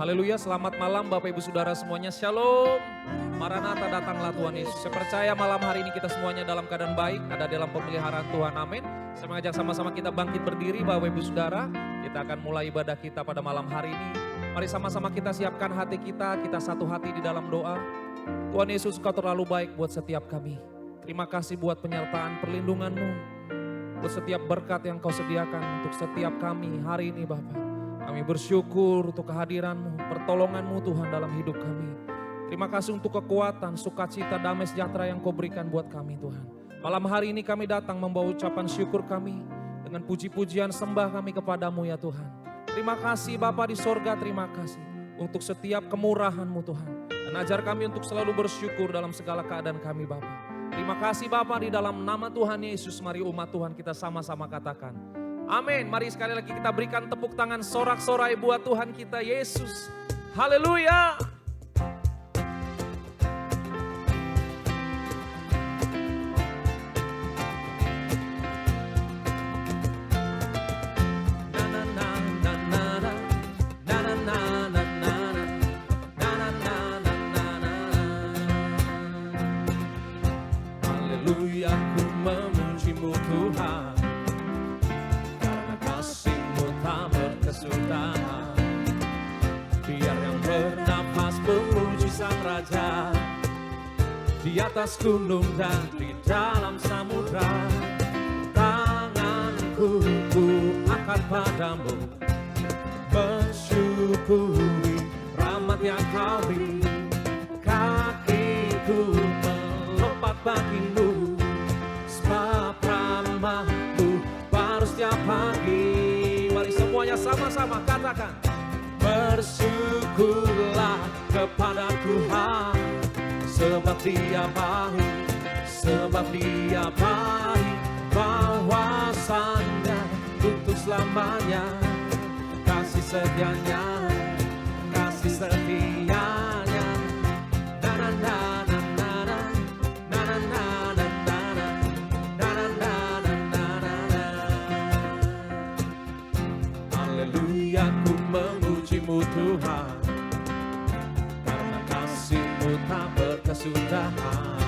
Haleluya, selamat malam Bapak Ibu Saudara semuanya, Shalom. Maranatha, datanglah Tuhan Yesus. Saya percaya malam hari ini kita semuanya dalam keadaan baik, ada dalam pemeliharaan Tuhan, amin. Saya mengajak sama-sama kita bangkit berdiri Bapak Ibu Saudara. Kita akan mulai ibadah kita pada malam hari ini. Mari sama-sama kita siapkan hati kita satu hati di dalam doa. Tuhan Yesus, Kau terlalu baik buat setiap kami. Terima kasih buat penyertaan perlindungan-Mu, buat setiap berkat yang Kau sediakan untuk setiap kami hari ini Bapak. Kami bersyukur untuk kehadiran-Mu, pertolongan-Mu Tuhan dalam hidup kami. Terima kasih untuk kekuatan, sukacita, damai sejahtera yang Kau berikan buat kami Tuhan. Malam hari ini kami datang membawa ucapan syukur kami dengan puji-pujian sembah kami kepadamu ya Tuhan. Terima kasih Bapa di sorga, terima kasih untuk setiap kemurahan-Mu Tuhan. Dan ajar kami untuk selalu bersyukur dalam segala keadaan kami Bapa. Terima kasih Bapa, di dalam nama Tuhan Yesus, mari umat Tuhan kita sama-sama katakan amin. Mari sekali lagi kita berikan tepuk tangan sorak-sorai buat Tuhan kita Yesus. Haleluya. Haleluya, ku memuji-Mu Tuhan. Kesudahan, biar yang bernafas memuji Sang Raja di atas gunung dan di dalam samudra. Tanganku ku angkat padamu, bersyukuri rahmat yang Kau beri. Kakiku melompat bagimu, sebab rahmat-Mu baru setiap pagi. Semuanya sama-sama katakan, bersyukurlah kepada Tuhan, sebab Dia baik, sebab Dia baik, bahwasanya untuk selamanya, kasih setianya, kasih setianya. Haleluya, ku memuji-Mu Tuhan, karena kasih-Mu tak berkesudahan.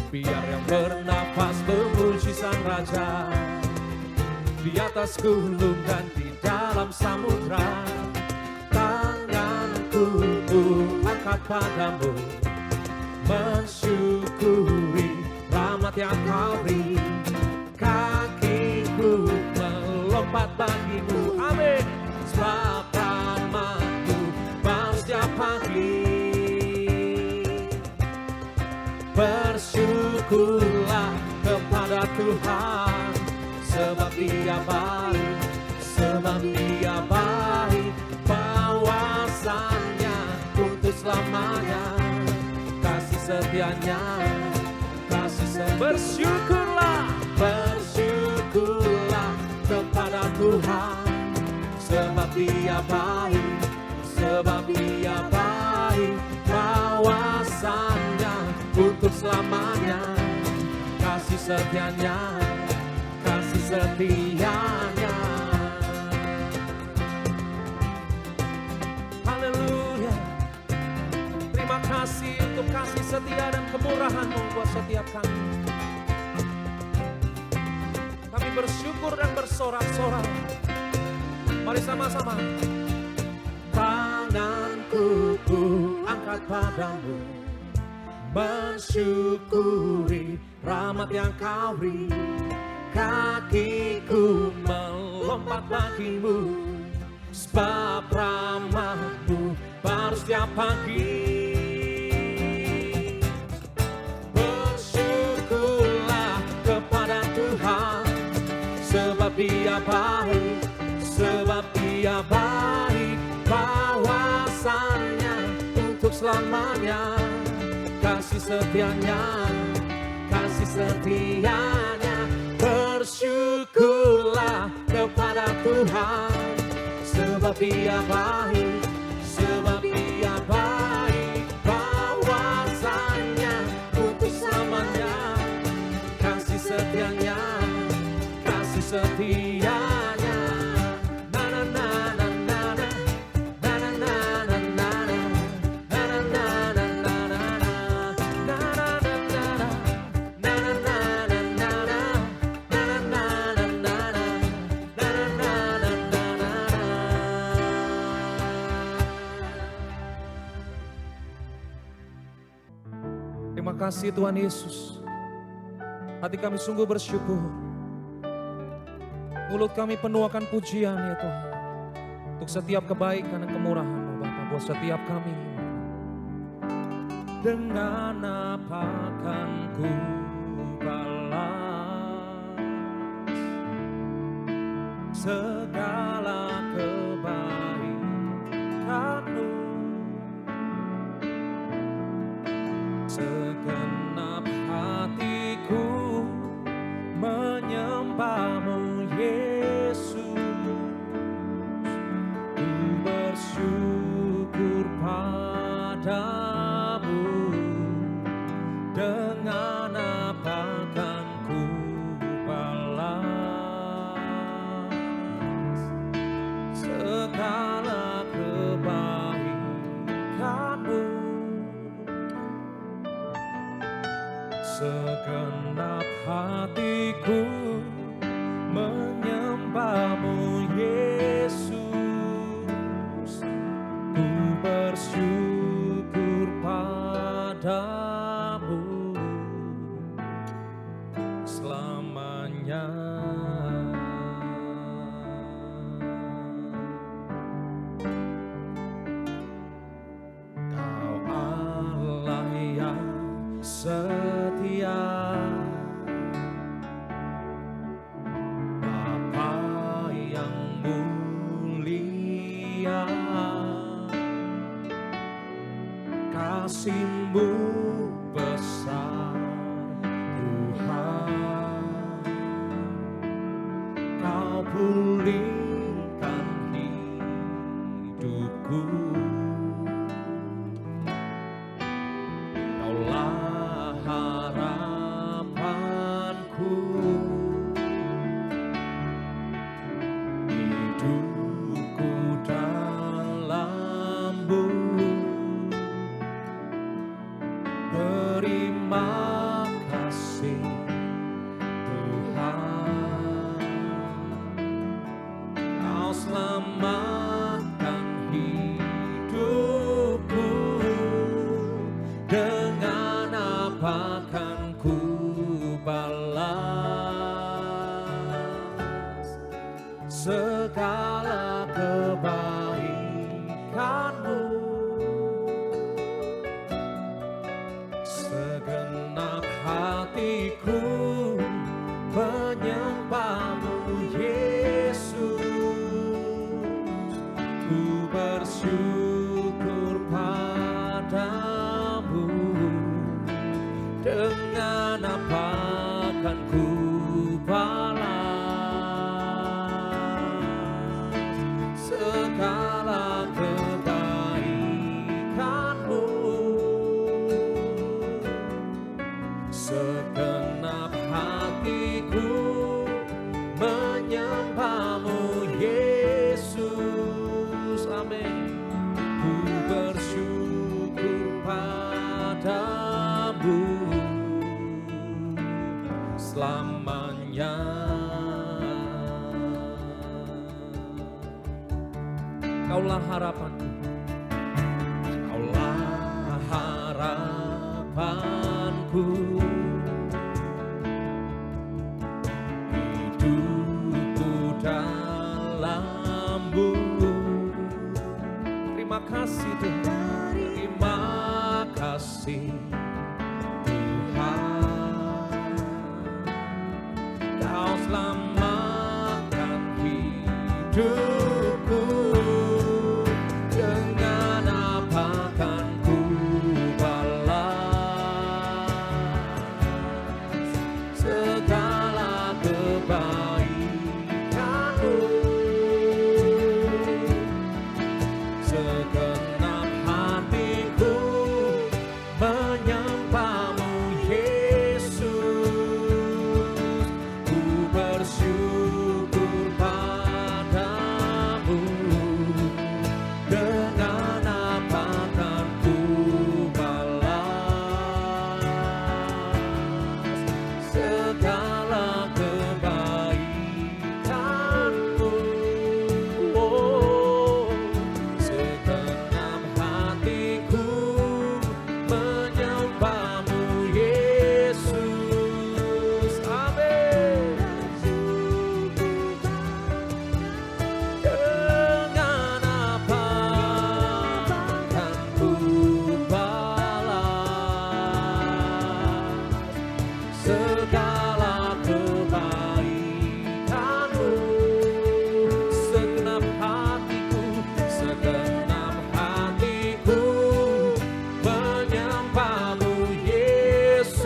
Biar yang bernafas memuji Sang Raja di atas gunung dan di dalam samudra. Tanganku ku angkat padamu, mensyukuri rahmat yang Kau beri. Kakiku melompat bagimu, amin. Sebab rahmat-Mu baru setiap pagi. Bersyukurlah kepada Tuhan, sebab Dia baik, sebab Dia baik, bahwasanya untuk selamanya, kasih setianya, kasih setianya. Bersyukurlah kepada Tuhan, sebab Dia baik, sebab Dia baik, bahwasanya untuk selamanya, kasih setianya, kasih setianya. Haleluya. Terima kasih untuk kasih setia dan kemurahan-Mu buat setiap kami. Kami bersyukur dan bersorak-sorai. Mari sama-sama. Tanganku ku angkat padamu, mensyukuri rahmat yang Kau beri. Kakiku melompat bagimu, sebab rahmat-Mu baru setiap pagi. Bersyukurlah kepada Tuhan, sebab Dia baik, sebab Dia baik, bahwasanya untuk selamanya, kasih setianya, kasih setianya. Bersyukurlah kepada Tuhan, sebab Dia baik, sebab Dia baik, bahwasanya untuk selamanya, kasih setianya, kasih setianya. Na na na na na na na na na Terima kasih Tuhan Yesus. Hati kami sungguh bersyukur. Mulut kami penuh akan pujian ya Tuhan. Untuk setiap kebaikan dan kemurahan-Mu Bapa buat setiap kami. Dengan apa akan ku balas segala kebaikan-Mu, segenap hatiku menyembah-Mu Yesus. Ku bersyukur padamu. Dengan apa kan ku balas segala kebaikan-Mu, segenap hatiku menyembah-Mu Yesus. Ku bersyukur padamu selamanya. Kau Allah yang setia, Bapa yang mulia, kasih-Mu besar Tuhan. Kau pulihkan hidupku. Kaulah harapanku. Hidupku dalam-Mu. Terima kasih Tuhan. Kau selamatkan hidupku. Dengan apa kan ku balas segala kebaikan-Mu, segenap hatiku menyembah-Mu Yesus. Ku bersyukur padamu. Dengan apa kan ku balas segala kebaikan-Mu, segenap hatiku menyembah-Mu Yesus. Amin. Ku bersyukur padamu selamanya. Kaulah harapanku. Kaulah harapanku. Hidupku dalam-Mu. Terima kasih Tuhan. Terima kasih Tuhan. Kau selamatkan hidupku. Dengan apa kan ku balas segala kebaikan-Mu, segenap hatiku menyembah-Mu Yesus. Ku bersyukur padamu. segenap hatiku menyembahmu Yesus,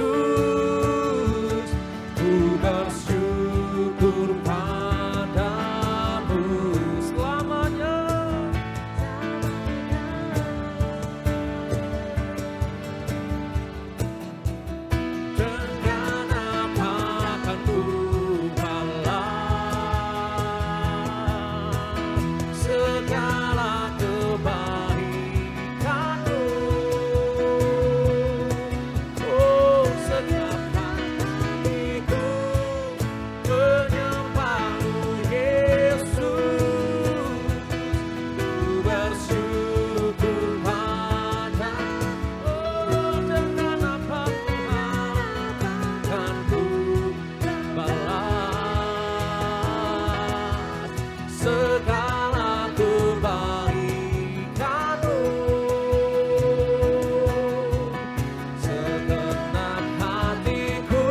ku bersyukur padamu selamanya. Dengan apa akan ku balas segala kebaikanmu. Oh, segenap hatiku menyembahmu Yesus, ku bersyukur padamu. Oh, dengan apa akan ku balas segala kebaikanmu. Segenap hatiku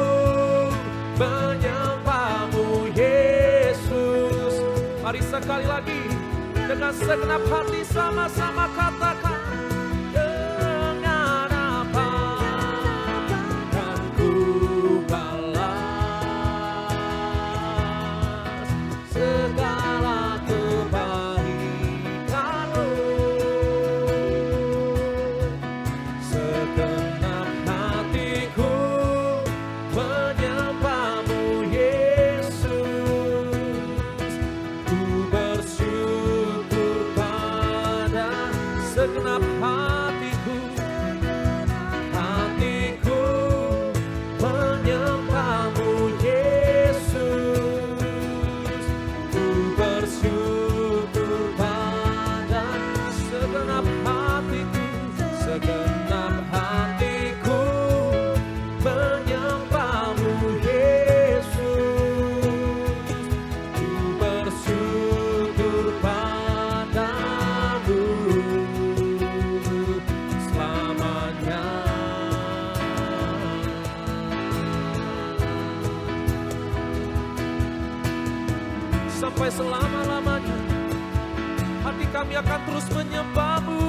menyembahmu Yesus. Mari sekali lagi dengan segenap hati sama-sama katakan. Dengan apa akan ku balas segala kebaikanmu. Segenap hatiku menyembahmu Yesus, ku bersyukur pada segenap hatiku menyembahmu Yesus, ku bersyukur pada segenap hatiku menyembahmu Yesus, ku bersyukur padamu selamanya. Sampai selama-lamanya hati kami akan terus menyembah-Mu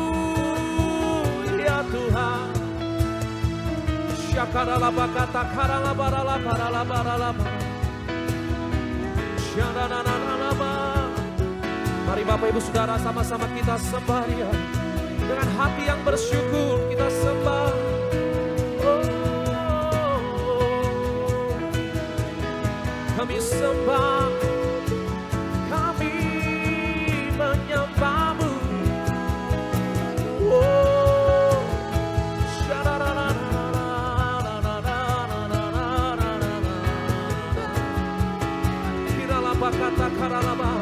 ya Tuhan. Syakaralabakata karalabaralabaralabaralaba. Syaranananalaba. Mari Bapak Ibu Saudara sama-sama kita sembah Dia. Dengan hati yang bersyukur kita sembah. Oh, kami sembah, kami menyembah-Mu. Oh, kiralabakata karalaba,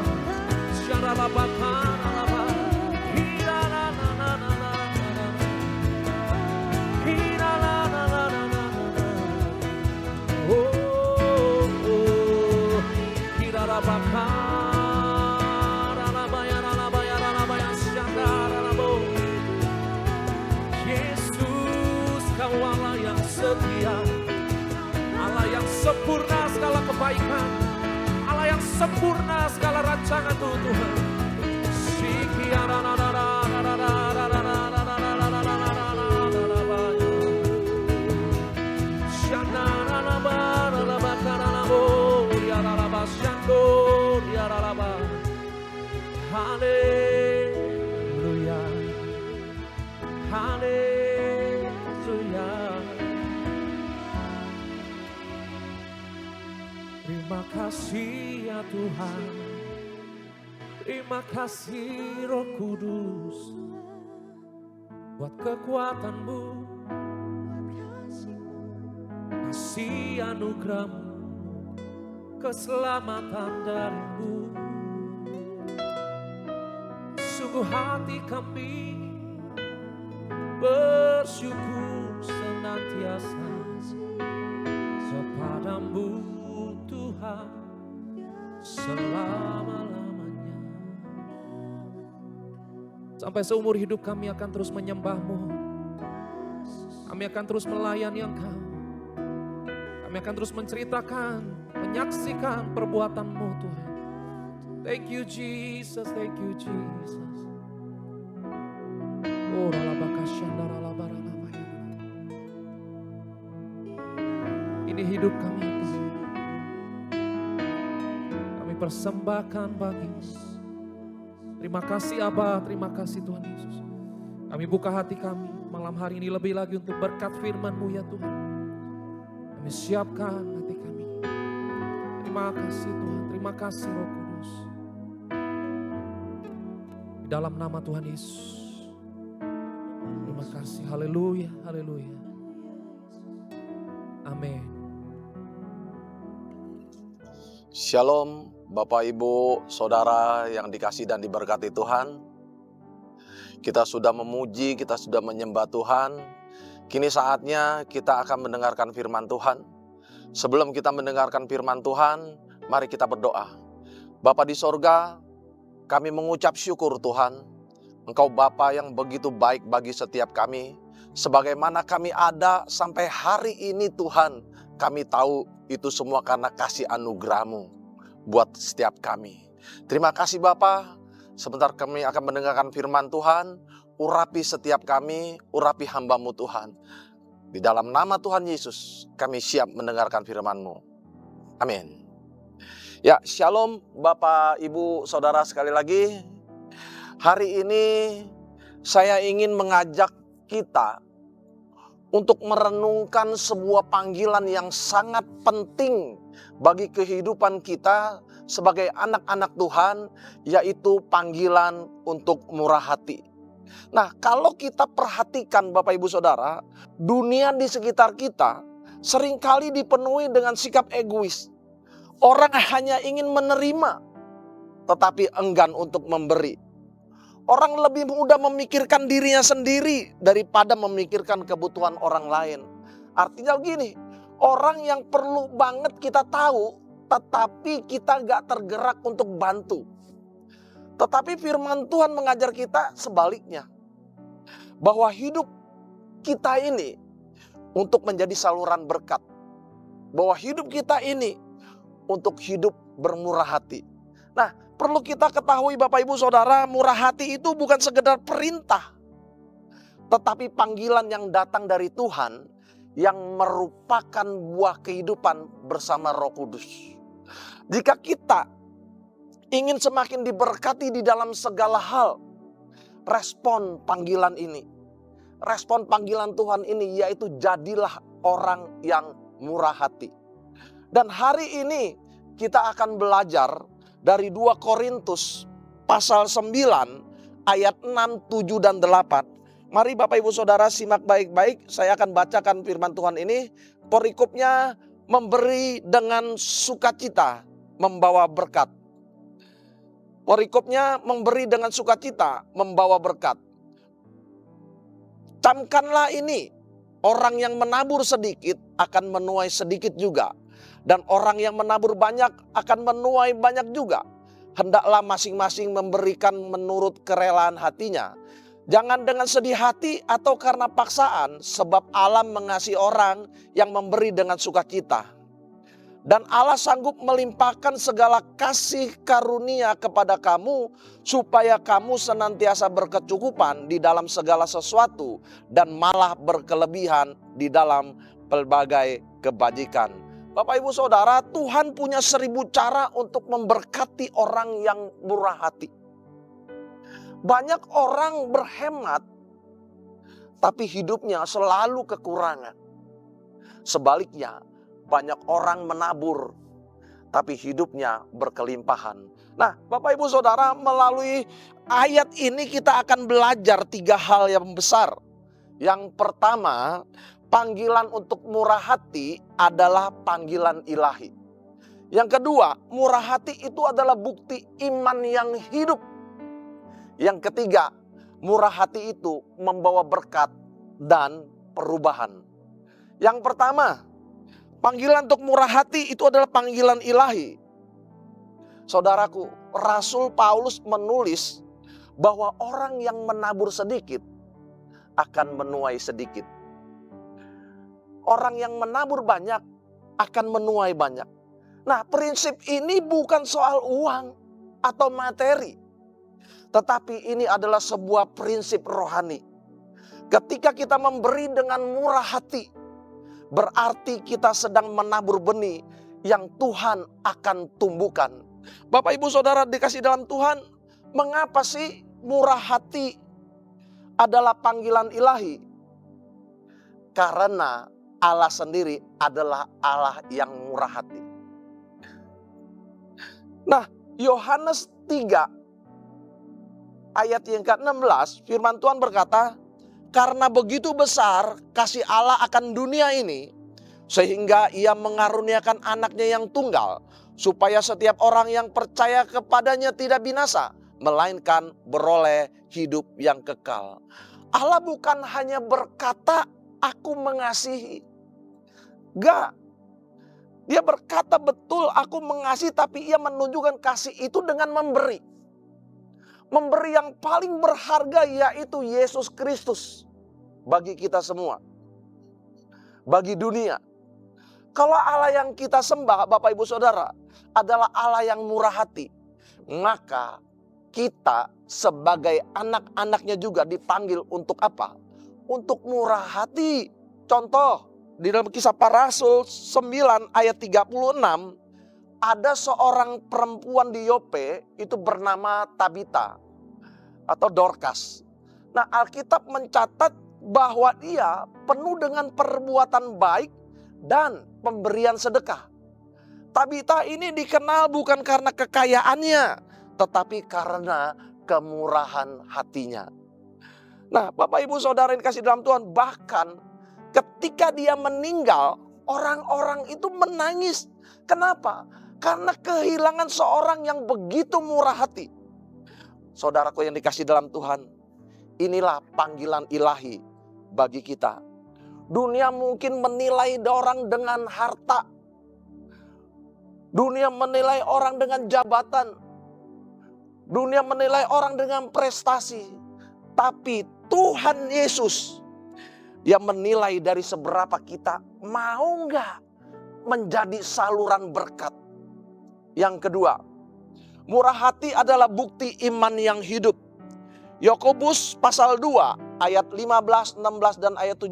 syaralabakaralaba, Yesus, Kau Allah yang setia, Allah yang sempurna segala kebaikan, Allah yang sempurna segala rancangan Tuhan. Haleluya, haleluya. Terima kasih ya Tuhan, terima kasih Roh Kudus buat kekuatan-Mu, kasih anugerah-Mu, keselamatan dari-Mu. Sungguh hati kami bersyukur senantiasa kepadamu Tuhan selama-lamanya. Sampai seumur hidup kami akan terus menyembah-Mu, kami akan terus melayani Engkau, kami akan terus menceritakan, menyaksikan perbuatan-Mu Tuhan. Thank you Jesus, thank you Jesus. Ini hidup kami, Tuhan. Kami persembahkan bagi-Mu. Terima kasih Aba, terima kasih Tuhan Yesus. Kami buka hati kami malam hari ini lebih lagi untuk berkat firman-Mu ya Tuhan. Kami siapkan hati kami. Terima kasih Tuhan, terima kasih Roh Kudus. Di dalam nama Tuhan Yesus. Terima kasih, haleluya, haleluya. Amin. Shalom Bapak Ibu Saudara yang dikasihi dan diberkati Tuhan. Kita sudah memuji, kita sudah menyembah Tuhan. Kini saatnya kita akan mendengarkan firman Tuhan. Sebelum kita mendengarkan firman Tuhan, mari kita berdoa. Bapa di sorga, kami mengucap syukur Tuhan. Engkau Bapa yang begitu baik bagi setiap kami. Sebagaimana kami ada sampai hari ini Tuhan, kami tahu itu semua karena kasih anugerah-Mu buat setiap kami. Terima kasih Bapa. Sebentar kami akan mendengarkan firman Tuhan. Urapi setiap kami, urapi hamba-Mu Tuhan. Di dalam nama Tuhan Yesus, kami siap mendengarkan firman-Mu. Amin. Ya, shalom Bapak, Ibu, Saudara sekali lagi. Hari ini saya ingin mengajak kita untuk merenungkan sebuah panggilan yang sangat penting bagi kehidupan kita sebagai anak-anak Tuhan, yaitu panggilan untuk murah hati. Nah, kalau kita perhatikan Bapak Ibu Saudara, dunia di sekitar kita seringkali dipenuhi dengan sikap egois. Orang hanya ingin menerima, tetapi enggan untuk memberi. Orang lebih mudah memikirkan dirinya sendiri daripada memikirkan kebutuhan orang lain. Artinya begini, orang yang perlu banget kita tahu, tetapi kita gak tergerak untuk bantu. Tetapi firman Tuhan mengajar kita sebaliknya. Bahwa hidup kita ini untuk menjadi saluran berkat. Bahwa hidup kita ini untuk hidup bermurah hati. Nah, perlu kita ketahui Bapak Ibu Saudara, murah hati itu bukan sekedar perintah. Tetapi panggilan yang datang dari Tuhan yang merupakan buah kehidupan bersama Roh Kudus. Jika kita ingin semakin diberkati di dalam segala hal, respon panggilan ini. Respon panggilan Tuhan ini yaitu jadilah orang yang murah hati. Dan hari ini kita akan belajar dari 2 Korintus pasal 9 ayat 6, 7, dan 8. Mari Bapak Ibu Saudara simak baik-baik. Saya akan bacakan firman Tuhan ini. Perikopnya memberi dengan sukacita membawa berkat. Perikopnya memberi dengan sukacita membawa berkat. Camkanlah ini, orang yang menabur sedikit akan menuai sedikit juga. Dan orang yang menabur banyak akan menuai banyak juga. Hendaklah masing-masing memberikan menurut kerelaan hatinya. Jangan dengan sedih hati atau karena paksaan, sebab Allah mengasihi orang yang memberi dengan sukacita. Dan Allah sanggup melimpahkan segala kasih karunia kepada kamu, supaya kamu senantiasa berkecukupan di dalam segala sesuatu, dan malah berkelebihan di dalam pelbagai kebajikan. Bapak Ibu Saudara, Tuhan punya 1000 cara untuk memberkati orang yang murah hati. Banyak orang berhemat, tapi hidupnya selalu kekurangan. Sebaliknya, banyak orang menabur, tapi hidupnya berkelimpahan. Nah, Bapak Ibu Saudara, melalui ayat ini kita akan belajar 3 hal yang besar. Yang pertama, panggilan untuk murah hati adalah panggilan ilahi. Yang kedua, murah hati itu adalah bukti iman yang hidup. Yang ketiga, murah hati itu membawa berkat dan perubahan. Yang pertama, panggilan untuk murah hati itu adalah panggilan ilahi. Saudaraku, Rasul Paulus menulis bahwa orang yang menabur sedikit akan menuai sedikit. Orang yang menabur banyak akan menuai banyak. Nah, prinsip ini bukan soal uang atau materi. Tetapi ini adalah sebuah prinsip rohani. Ketika kita memberi dengan murah hati, berarti kita sedang menabur benih yang Tuhan akan tumbuhkan. Bapak Ibu Saudara dikasih dalam Tuhan, mengapa sih murah hati adalah panggilan ilahi? Karena Allah sendiri adalah Allah yang murah hati. Nah, Yohanes 3 ayat yang ke-16, firman Tuhan berkata, karena begitu besar kasih Allah akan dunia ini, sehingga ia mengaruniakan anaknya yang tunggal, supaya setiap orang yang percaya kepadanya tidak binasa, melainkan beroleh hidup yang kekal. Allah bukan hanya berkata, aku mengasihi. Enggak. Dia berkata betul aku mengasihi, tapi ia menunjukkan kasih itu dengan memberi. Memberi yang paling berharga yaitu Yesus Kristus bagi kita semua. Bagi dunia. Kalau Allah yang kita sembah Bapak Ibu Saudara adalah Allah yang murah hati, maka kita sebagai anak-anaknya juga dipanggil untuk apa? Untuk murah hati. Contoh, di dalam Kisah Para Rasul 9 ayat 36, ada seorang perempuan di Yope itu bernama Tabita atau Dorcas. Nah, Alkitab mencatat bahwa dia penuh dengan perbuatan baik dan pemberian sedekah. Tabita ini dikenal bukan karena kekayaannya, tetapi karena kemurahan hatinya. Nah, Bapak Ibu Saudara yang dikasih dalam Tuhan, bahkan ketika dia meninggal, orang-orang itu menangis. Kenapa? Karena kehilangan seorang yang begitu murah hati. Saudaraku yang dikasih dalam Tuhan, inilah panggilan ilahi bagi kita. Dunia mungkin menilai orang dengan harta. Dunia menilai orang dengan jabatan. Dunia menilai orang dengan prestasi. Tapi Tuhan Yesus, Dia menilai dari seberapa kita mau nggak menjadi saluran berkat. Yang kedua, murah hati adalah bukti iman yang hidup. Yakobus pasal 2 ayat 15, 16 dan ayat 17.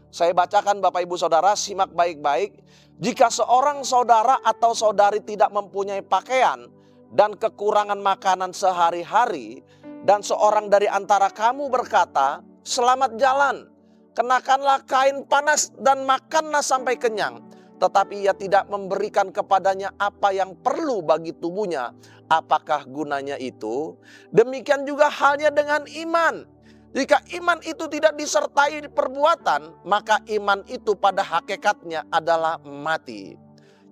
Saya bacakan Bapak Ibu Saudara, simak baik-baik. Jika seorang saudara atau saudari tidak mempunyai pakaian dan kekurangan makanan sehari-hari, dan seorang dari antara kamu berkata, selamat jalan, kenakanlah kain panas dan makanlah sampai kenyang, tetapi ia tidak memberikan kepadanya apa yang perlu bagi tubuhnya, apakah gunanya itu? Demikian juga halnya dengan iman. Jika iman itu tidak disertai perbuatan, maka iman itu pada hakikatnya adalah mati.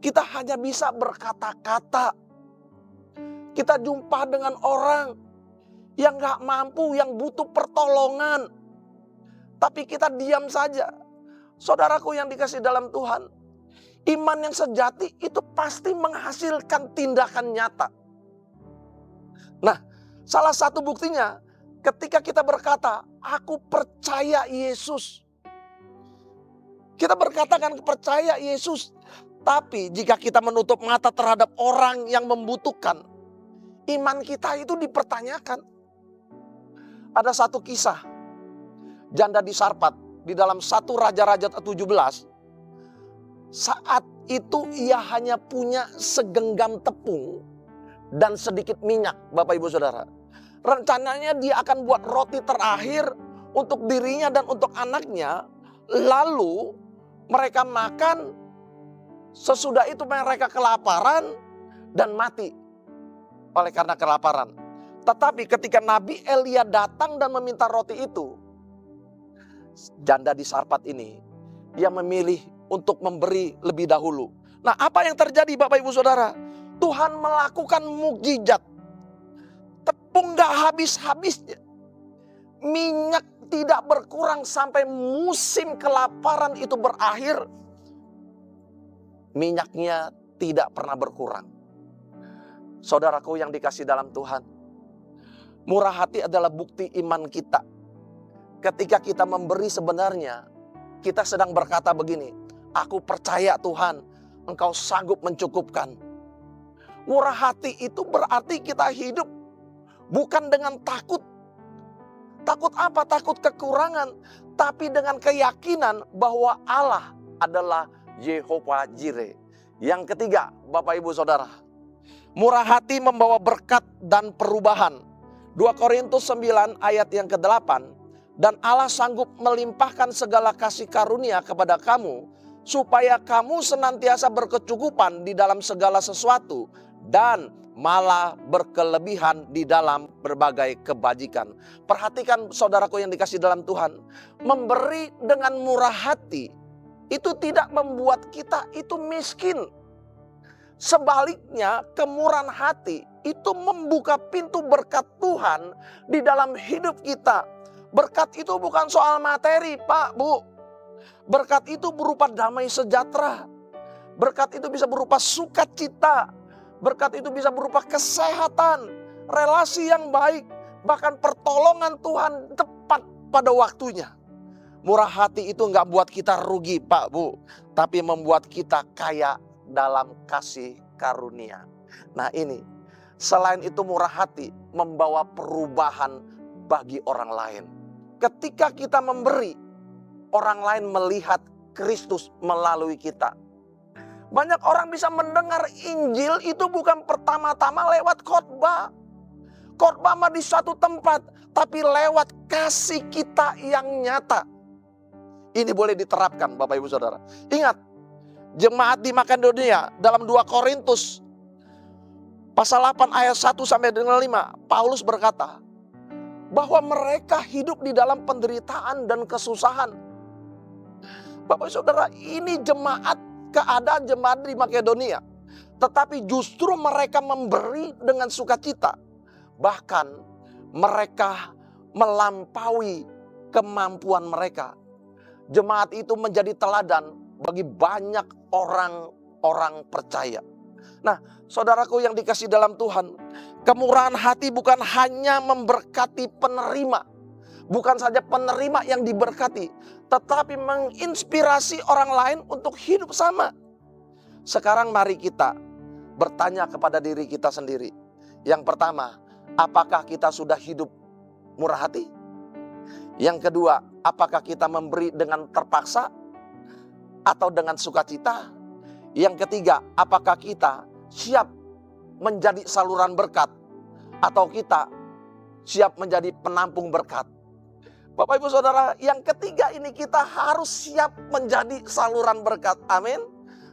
Kita hanya bisa berkata-kata. Kita jumpa dengan orang yang gak mampu, yang butuh pertolongan, tapi kita diam saja. Saudaraku yang dikasih dalam Tuhan, iman yang sejati itu pasti menghasilkan tindakan nyata. Nah, salah satu buktinya ketika kita berkata, aku percaya Yesus. Kita berkatakan percaya Yesus. Tapi jika kita menutup mata terhadap orang yang membutuhkan, iman kita itu dipertanyakan. Ada satu kisah, janda di Sarpat di dalam 1 Raja-Raja 17. Saat itu ia hanya punya segenggam tepung dan sedikit minyak, Bapak Ibu Saudara. Rencananya dia akan buat roti terakhir untuk dirinya dan untuk anaknya. Lalu mereka makan, sesudah itu mereka kelaparan dan mati oleh karena kelaparan. Tetapi ketika Nabi Elia datang dan meminta roti itu, janda di Sarpat ini, dia memilih untuk memberi lebih dahulu. Nah, apa yang terjadi Bapak Ibu Saudara? Tuhan melakukan mukjizat. Tepung gak habis-habisnya. Minyak tidak berkurang sampai musim kelaparan itu berakhir. Minyaknya tidak pernah berkurang. Saudaraku yang dikasih dalam Tuhan, murah hati adalah bukti iman kita. Ketika kita memberi sebenarnya, kita sedang berkata begini, aku percaya Tuhan, Engkau sanggup mencukupkan. Murah hati itu berarti kita hidup bukan dengan takut. Takut apa? Takut kekurangan. Tapi dengan keyakinan bahwa Allah adalah Yehova Jireh. Yang ketiga, Bapak Ibu Saudara, murah hati membawa berkat dan perubahan. 2 Korintus 9 ayat yang ke-8. Dan Allah sanggup melimpahkan segala kasih karunia kepada kamu, supaya kamu senantiasa berkecukupan di dalam segala sesuatu, dan malah berkelebihan di dalam berbagai kebajikan. Perhatikan saudaraku yang dikasih dalam Tuhan, memberi dengan murah hati itu tidak membuat kita itu miskin. Sebaliknya, kemurahan hati itu membuka pintu berkat Tuhan di dalam hidup kita. Berkat itu bukan soal materi, Pak, Bu. Berkat itu berupa damai sejahtera. Berkat itu bisa berupa sukacita. Berkat itu bisa berupa kesehatan, relasi yang baik, bahkan pertolongan Tuhan tepat pada waktunya. Murah hati itu nggak buat kita rugi, Pak, Bu, tapi membuat kita kaya dalam kasih karunia. Nah ini, selain itu murah hati membawa perubahan bagi orang lain. Ketika kita memberi, orang lain melihat Kristus melalui kita. Banyak orang bisa mendengar Injil itu bukan pertama-tama lewat khotbah. Khotbah mah di suatu tempat, tapi lewat kasih kita yang nyata. Ini boleh diterapkan Bapak Ibu Saudara. Ingat, jemaat di Makedonia dalam 2 Korintus pasal 8 ayat 1 sampai dengan 5, Paulus berkata bahwa mereka hidup di dalam penderitaan dan kesusahan. Bapak Saudara, ini keadaan jemaat di Makedonia. Tetapi justru mereka memberi dengan sukacita. Bahkan mereka melampaui kemampuan mereka. Jemaat itu menjadi teladan bagi banyak orang-orang percaya. Nah, saudaraku yang dikasih dalam Tuhan, kemurahan hati bukan hanya memberkati penerima. Bukan saja penerima yang diberkati, tetapi menginspirasi orang lain untuk hidup sama. Sekarang mari kita bertanya kepada diri kita sendiri. Yang pertama, apakah kita sudah hidup murah hati? Yang kedua, apakah kita memberi dengan terpaksa atau dengan sukacita? Yang ketiga, apakah kita siap menjadi saluran berkat atau kita siap menjadi penampung berkat? Bapak Ibu Saudara, yang ketiga ini kita harus siap menjadi saluran berkat. Amin.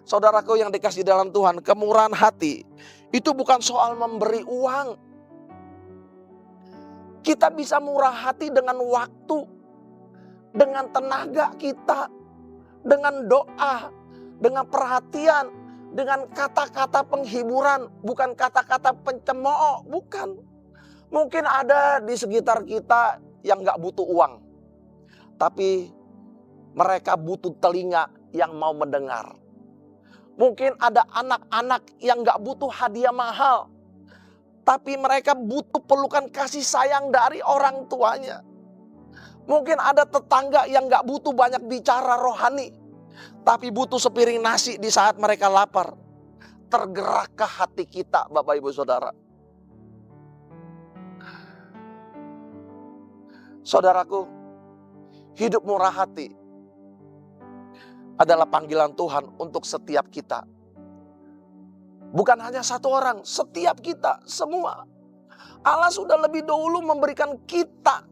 Saudaraku yang dikasih dalam Tuhan, kemurahan hati itu bukan soal memberi uang. Kita bisa murah hati dengan waktu, dengan tenaga kita, dengan doa, dengan perhatian, dengan kata-kata penghiburan, bukan kata-kata pencemooh, bukan. Mungkin ada di sekitar kita yang gak butuh uang, tapi mereka butuh telinga yang mau mendengar. Mungkin ada anak-anak yang gak butuh hadiah mahal, tapi mereka butuh pelukan kasih sayang dari orang tuanya. Mungkin ada tetangga yang gak butuh banyak bicara rohani, tapi butuh sepiring nasi di saat mereka lapar. Tergerakkah hati kita, Bapak Ibu Saudara? Saudaraku, hidup murah hati adalah panggilan Tuhan untuk setiap kita. Bukan hanya satu orang, setiap kita, semua. Allah sudah lebih dahulu memberikan kita.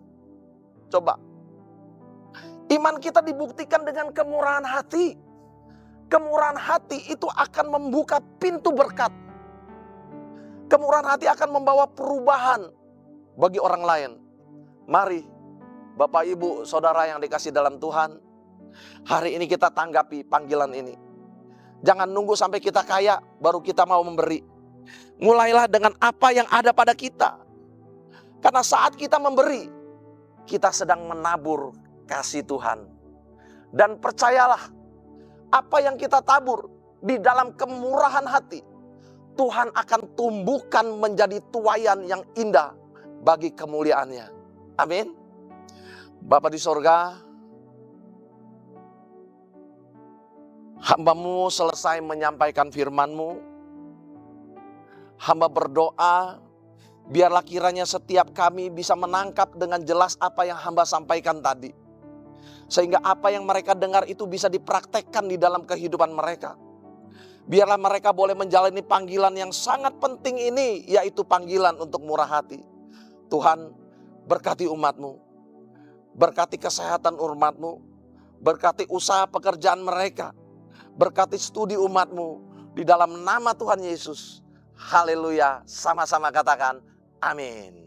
Coba, iman kita dibuktikan dengan kemurahan hati. Kemurahan hati itu akan membuka pintu berkat. Kemurahan hati akan membawa perubahan bagi orang lain. Mari, Bapak Ibu Saudara yang dikasih dalam Tuhan, hari ini kita tanggapi panggilan ini. Jangan nunggu sampai kita kaya baru kita mau memberi. Mulailah dengan apa yang ada pada kita. Karena saat kita memberi, kita sedang menabur kasih Tuhan. Dan percayalah, apa yang kita tabur di dalam kemurahan hati, Tuhan akan tumbuhkan menjadi tuaian yang indah bagi kemuliaannya. Amin. Bapa di sorga, hamba-Mu selesai menyampaikan firman-Mu. Hamba berdoa, biarlah kiranya setiap kami bisa menangkap dengan jelas apa yang hamba sampaikan tadi. Sehingga apa yang mereka dengar itu bisa dipraktekkan di dalam kehidupan mereka. Biarlah mereka boleh menjalani panggilan yang sangat penting ini, yaitu panggilan untuk murah hati. Tuhan, berkati umat-Mu, berkati kesehatan umat-Mu, berkati usaha pekerjaan mereka, berkati studi umat-Mu, di dalam nama Tuhan Yesus. Haleluya, sama-sama katakan amin.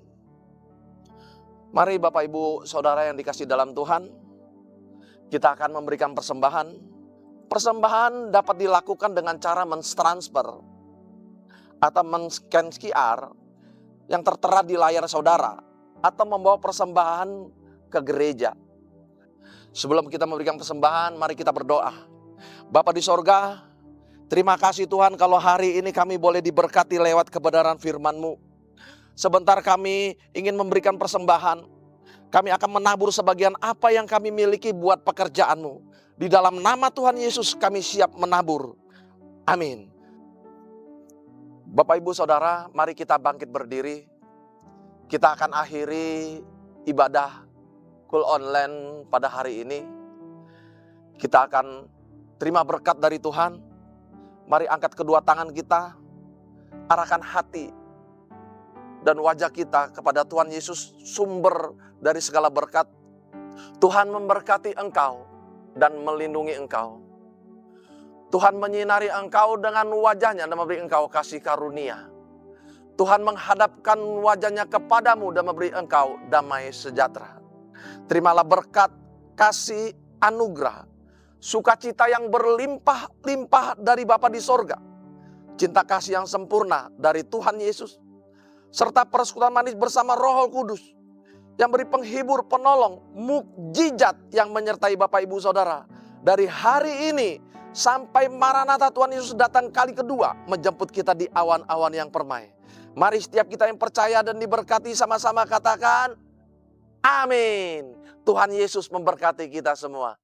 Mari Bapak Ibu Saudara yang dikasih dalam Tuhan, kita akan memberikan persembahan. Persembahan dapat dilakukan dengan cara men-transfer atau men-scan QR yang tertera di layar saudara, atau membawa persembahan ke gereja. Sebelum kita memberikan persembahan, mari kita berdoa. Bapa di sorga, terima kasih Tuhan kalau hari ini kami boleh diberkati lewat kebenaran firman-Mu. Sebentar kami ingin memberikan persembahan. Kami akan menabur sebagian apa yang kami miliki buat pekerjaan-Mu. Di dalam nama Tuhan Yesus kami siap menabur. Amin. Bapak Ibu Saudara, mari kita bangkit berdiri. Kita akan akhiri ibadah Cool Online pada hari ini. Kita akan terima berkat dari Tuhan. Mari angkat kedua tangan kita, arahkan hati dan wajah kita kepada Tuhan Yesus, sumber dari segala berkat. Tuhan memberkati engkau dan melindungi engkau. Tuhan menyinari engkau dengan wajahnya dan memberi engkau kasih karunia. Tuhan menghadapkan wajahnya kepadamu dan memberi engkau damai sejahtera. Terimalah berkat, kasih, anugerah, sukacita yang berlimpah-limpah dari Bapa di sorga, cinta kasih yang sempurna dari Tuhan Yesus, serta persekutuan manis bersama Roh Kudus yang beri penghibur, penolong, mukjizat yang menyertai Bapak Ibu Saudara dari hari ini sampai Maranatha Tuhan Yesus datang kali kedua menjemput kita di awan-awan yang permai. Mari setiap kita yang percaya dan diberkati sama-sama katakan amin. Tuhan Yesus memberkati kita semua.